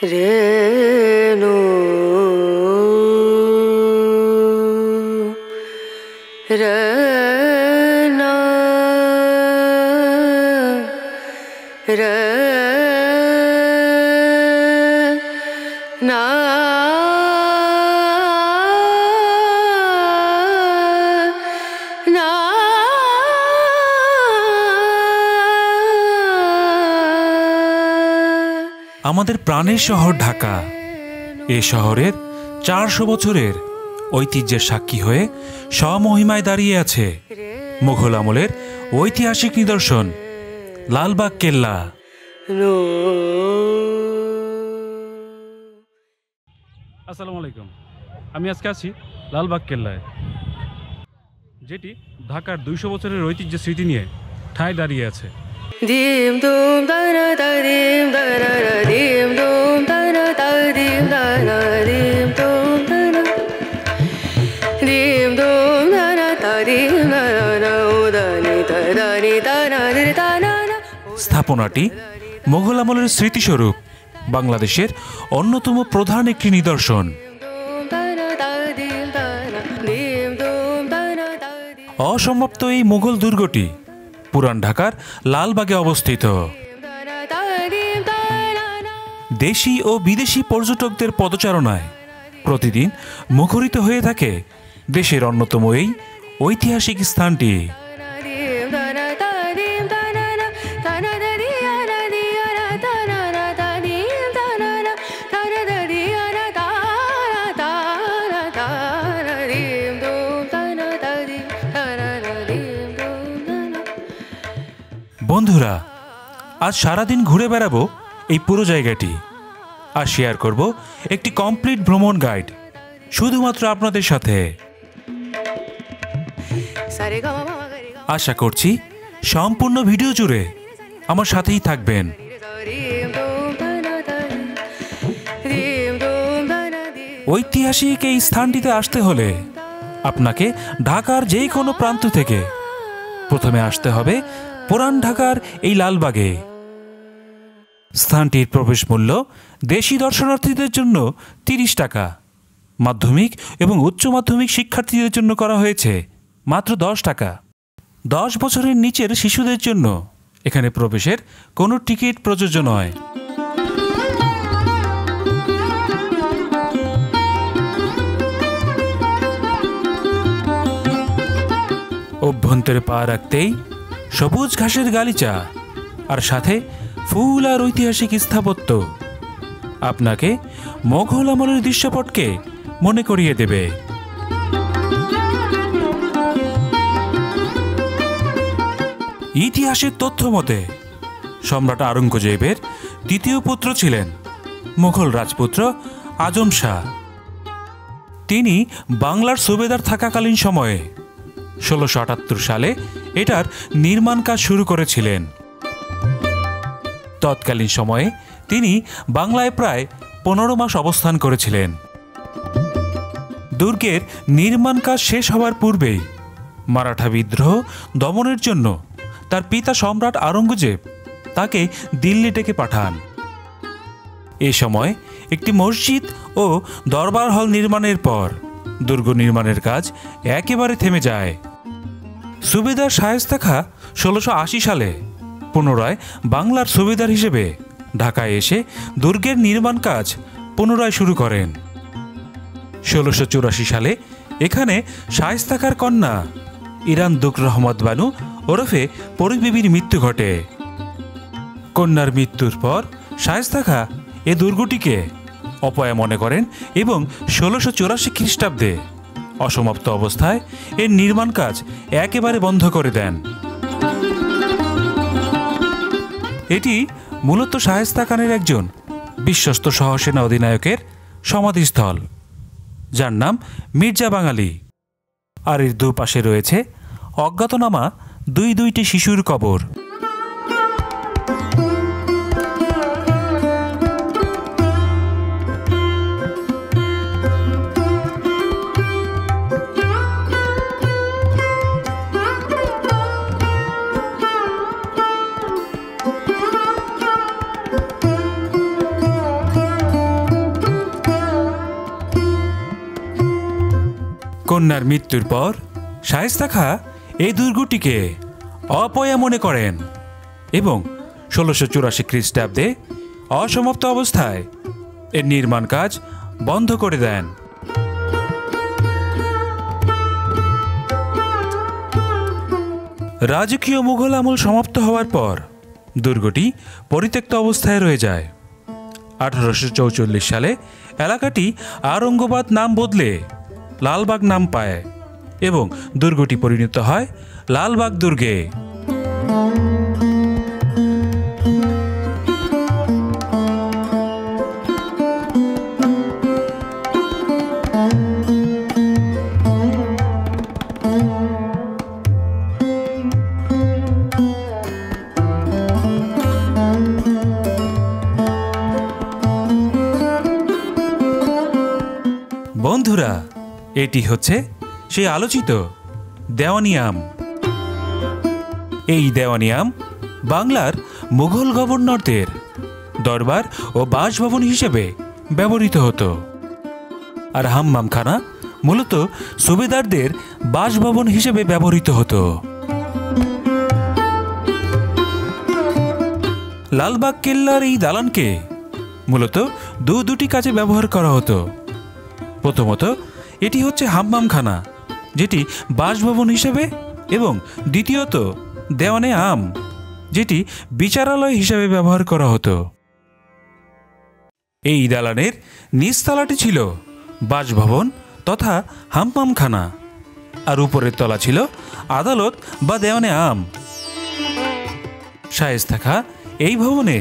রেণু রনা রনা আমাদের প্রাণের শহর ঢাকা। এ শহরের 400 বছরের ঐতিহ্যের সাক্ষী হয়ে স্বমহিমায় দাঁড়িয়ে আছে মুঘল আমলের ঐতিহাসিক নিদর্শন লালবাগ কেল্লা। আসসালামু আলাইকুম। আমি আজকে আছি লালবাগ কেল্লায়, যেটি ঢাকার 200 বছরের ঐতিহ্য স্মৃতি নিয়ে ঠায় দাঁড়িয়ে আছে। দিম দুম দানা তাদিম দানা দিম দুম দানা তাদিম দানা দিম দুম দানা দিম দুম দানা তাদিম দানা উদানি তাদানি দানা দানা। স্থাপনাটি মুঘল আমলের স্মৃতিস্বরূপ বাংলাদেশের অন্যতম প্রধান একটি নিদর্শন। অসমাপ্ত এই মুঘল দুর্গটি পুরান ঢাকার লালবাগে অবস্থিত। দেশি ও বিদেশি পর্যটকদের পদচারণায় প্রতিদিন মুখরিত হয়ে থাকে দেশের অন্যতম এই ঐতিহাসিক স্থানটি। বন্ধুরা, আজ সারাদিন ঘুরে বেড়াবো এই পুরো জায়গাটি আর শেয়ার করব একটি কমপ্লিট ভ্রমণ গাইড শুধুমাত্র আপনাদের সাথে। আশা করছি সম্পূর্ণ ভিডিও জুড়ে আমার সাথেই থাকবেন। ঐতিহাসিক এই স্থানটিতে আসতে হলে আপনাকে ঢাকার যে কোনো প্রান্ত থেকে প্রথমে আসতে হবে পুরান ঢাকার এই লালবাগে। স্থানটির প্রবেশ মূল্য দেশি দর্শনার্থীদের জন্য 30 টাকা, মাধ্যমিক এবং উচ্চ মাধ্যমিক শিক্ষার্থীদের জন্য করা হয়েছে মাত্র 10 টাকা। 10 বছরের নিচের শিশুদের জন্য এখানে প্রবেশের কোনো টিকিট প্রযোজ্য নয়। অভ্যন্তরে পা রাখতেই সবুজ ঘাসের গালিচা আর সাথে ফুল আর ঐতিহাসিক স্থাপত্য আপনাকে মোঘল আমলের দৃশ্যপটকে মনে করিয়ে দেবে। ইতিহাসের তথ্য মতে সম্রাট আওরঙ্গজেবের দ্বিতীয় পুত্র ছিলেন মুঘল রাজপুত্র আজম শাহ। তিনি বাংলার সুবেদার থাকাকালীন সময়ে 1678 সালে এটার নির্মাণ কাজ শুরু করেছিলেন। তৎকালীন সময়ে তিনি বাংলায় প্রায় 15 মাস অবস্থান করেছিলেন। দুর্গের নির্মাণ কাজ শেষ হওয়ার পূর্বেই মারাঠা বিদ্রোহ দমনের জন্য তার পিতা সম্রাট আওরঙ্গজেব তাকে দিল্লি ডেকে পাঠান। এ সময় একটি মসজিদ ও দরবার হল নির্মাণের পর দুর্গ নির্মাণের কাজ একেবারে থেমে যায়। সুবেদার শায়েস্তা খাঁ 1680 সালে পুনরায় বাংলার সুবেদার হিসেবে ঢাকায় এসে দুর্গের নির্মাণ কাজ পুনরায় শুরু করেন। 1684 সালে এখানে শায়েস্তা খাঁর কন্যা ইরান দুক রহমত বানু ওরফে পরিবিবির মৃত্যু ঘটে। কন্যার মৃত্যুর পর শায়েস্তা খাঁ এ দুর্গটিকে অপয়া মনে করেন এবং 1684 খ্রিস্টাব্দে অসমাপ্ত অবস্থায় এর নির্মাণ কাজ একেবারে বন্ধ করে দেন। এটি মূলত শায়েস্তা খানের একজন বিশ্বস্ত সহসেনা অধিনায়কের সমাধিস্থল, যার নাম মির্জা বাঙালি। আর এর দুপাশে রয়েছে অজ্ঞাতনামা দুইটি শিশুর কবর। কন্যার মৃত্যুর পর শায়েস্তা খাঁ এই দুর্গটিকে অপয়া মনে করেন এবং ১৬৮৪ খ্রিস্টাব্দে অসমাপ্ত অবস্থায় এর নির্মাণ কাজ বন্ধ করে দেন। রাজকীয় মুঘল আমল সমাপ্ত হওয়ার পর দুর্গটি পরিত্যক্ত অবস্থায় রয়ে যায়। ১৮৪৪ সালে এলাকাটি আওরঙ্গাবাদ নাম বদলে লালবাগ নাম পায় এবং দুর্গটি পরিণত হয় লালবাগ দুর্গে। বন্ধুরা, এটি হচ্ছে সেই আলোচিত দেওয়ানি আম। এই দেওয়ানি আম বাংলার মুঘল গভর্নরদের দরবার ও বাসভবন হিসেবে ব্যবহৃত হতো, আর হাম্মামখানা মূলত সুবেদারদের বাসভবন হিসেবে ব্যবহৃত হতো। লালবাগ কেল্লার এই দালানকে মূলত দুটি কাজে ব্যবহার করা হতো। প্রথমত, এটি হচ্ছে হাম্মামখানা, যেটি বাসভবন হিসেবে, এবং দ্বিতীয়ত দেওয়ানে আম, যেটি বিচারালয় হিসেবে ব্যবহার করা হতো। এই দালানের নিচতলাটি ছিল বাসভবন তথা হাম্মামখানা, আর উপরের তলা ছিল আদালত বা দেওয়ানে আম। শায়েস্তা খাঁ এই ভবনে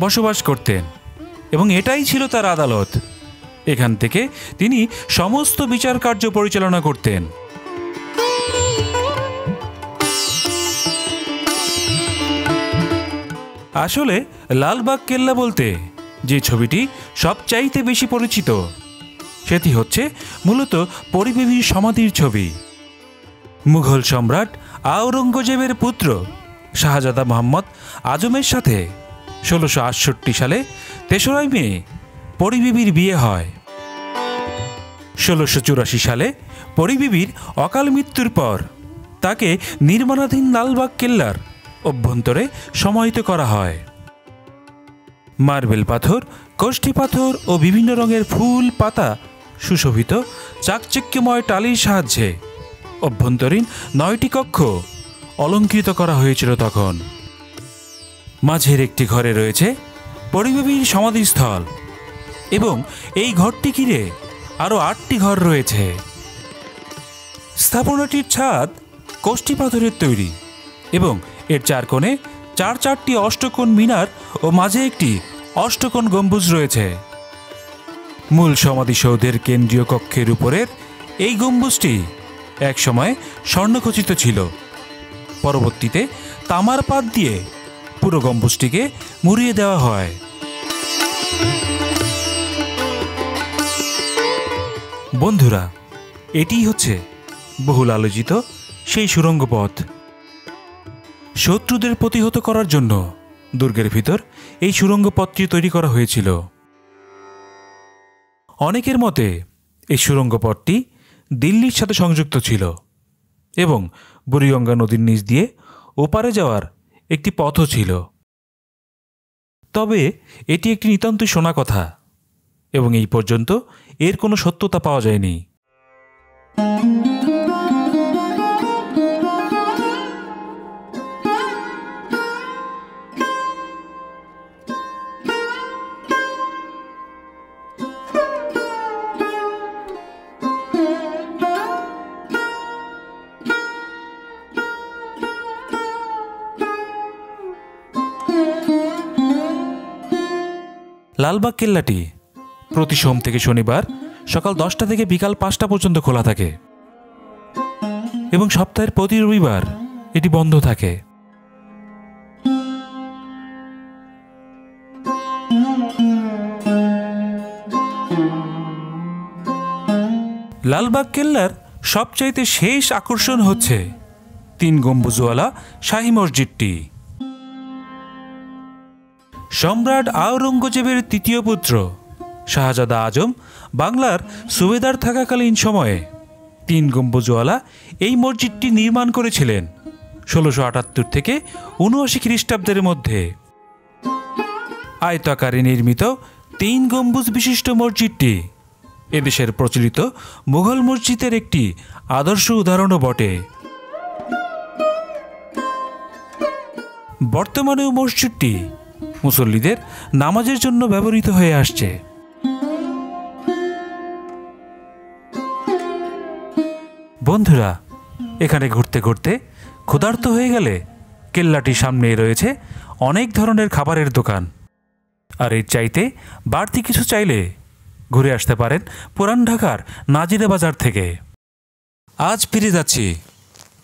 বসবাস করতেন এবং এটাই ছিল তার আদালত। এখান থেকে তিনি সমস্ত বিচার কার্য পরিচালনা করতেন। আসলে লালবাগ কেল্লা বলতে যে ছবিটি সবচাইতে বেশি পরিচিত, সেটি হচ্ছে মূলত পরিবেবীর সমাধির ছবি। মুঘল সম্রাট আওরঙ্গজেবের পুত্র শাহজাদা মোহাম্মদ আজমের সাথে ১৬৬৮ সালে ৩রা মে পরিবেবীর বিয়ে হয়। ১৬৮৪ সালে পরিবেবীর অকাল মৃত্যুর পর তাকে নির্মাণাধীন লালবাগ কেল্লার অভ্যন্তরে সমাহিত করা হয়। মার্বেল পাথর, কষ্টি পাথর ও বিভিন্ন রঙের ফুল পাতা সুশোভিত চাকচিক্যময় টালির সাহায্যে অভ্যন্তরীণ ৯টি কক্ষ অলঙ্কৃত করা হয়েছিল তখন। মাঝের একটি ঘরে রয়েছে পরিবেবীর সমাধিস্থল এবং এই ঘরটি ঘিরে আরও ৮টি ঘর রয়েছে। স্থাপনাটির ছাদ কষ্টি পাথরের তৈরি এবং এর চার কোণে চারটি অষ্টকোণ মিনার ও মাঝে একটি অষ্টকোণ গম্বুজ রয়েছে। মূল সমাধিসৌধের কেন্দ্রীয় কক্ষের উপরের এই গম্বুজটি একসময় স্বর্ণখচিত ছিল। পরবর্তীতে তামার পাত দিয়ে পুরো গম্বুজটিকে মুড়িয়ে দেওয়া হয়। বন্ধুরা, এটিই হচ্ছে বহুল আলোচিত সেই সুড়ঙ্গ পথ। শত্রুদের প্রতিহত করার জন্য দুর্গের ভিতর এই সুড়ঙ্গ পথটি তৈরি করা হয়েছিল। অনেকের মতে এই সুড়ঙ্গ পথটি দিল্লির সাথে সংযুক্ত ছিল এবং বুড়িগঙ্গা নদীর নিচ দিয়ে ওপারে যাওয়ার একটি পথও ছিল। তবে এটি একটি নিতান্তই শোনা কথা এবং এই পর্যন্ত এর কোনো সত্যতা পাওয়া যায়নি। লালবাগ কেল্লাটি প্রতি সোম থেকে শনিবার সকাল 10টা থেকে বিকাল 5টা পর্যন্ত খোলা থাকে এবং সপ্তাহের প্রতি রবিবার এটি বন্ধ থাকে। লালবাগ কেল্লার সবচাইতে শেষ আকর্ষণ হচ্ছে 3 গম্বুজওয়ালা শাহী মসজিদটি। সম্রাট আওরঙ্গজেবের তৃতীয় পুত্র শাহজাদা আজম বাংলার সুবেদার থাকাকালীন সময়ে তিন গম্বুজওয়ালা এই মসজিদটি নির্মাণ করেছিলেন ১৬৭৮ থেকে ৭৯ খ্রিস্টাব্দের মধ্যে। আয়তাকারে নির্মিত তিন গম্বুজ বিশিষ্ট মসজিদটি এদেশের প্রচলিত মুঘল মসজিদের একটি আদর্শ উদাহরণও বটে। বর্তমানেও মসজিদটি মুসল্লিদের নামাজের জন্য ব্যবহৃত হয়ে আসছে। বন্ধুরা, এখানে ঘুরতে ঘুরতে ক্ষুধার্ত হয়ে গেলে কেল্লাটির সামনেই রয়েছে অনেক ধরনের খাবারের দোকান, আর এর চাইতে বাড়তি কিছু চাইলে ঘুরে আসতে পারেন পুরান ঢাকার নাজিরা বাজার থেকে। আজ ফিরে যাচ্ছি,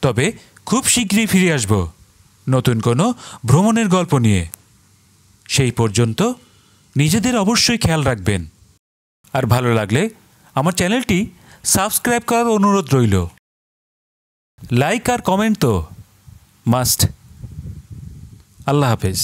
তবে খুব শীঘ্রই ফিরে আসব নতুন কোনো ভ্রমণের গল্প নিয়ে। সেই পর্যন্ত নিজেদের অবশ্যই খেয়াল রাখবেন, আর ভালো লাগলে আমার চ্যানেলটি সাবস্ক্রাইব করার অনুরোধ রইল। লাইক আর কমেন্ট তো মাস্ট। আল্লাহ হাফেজ।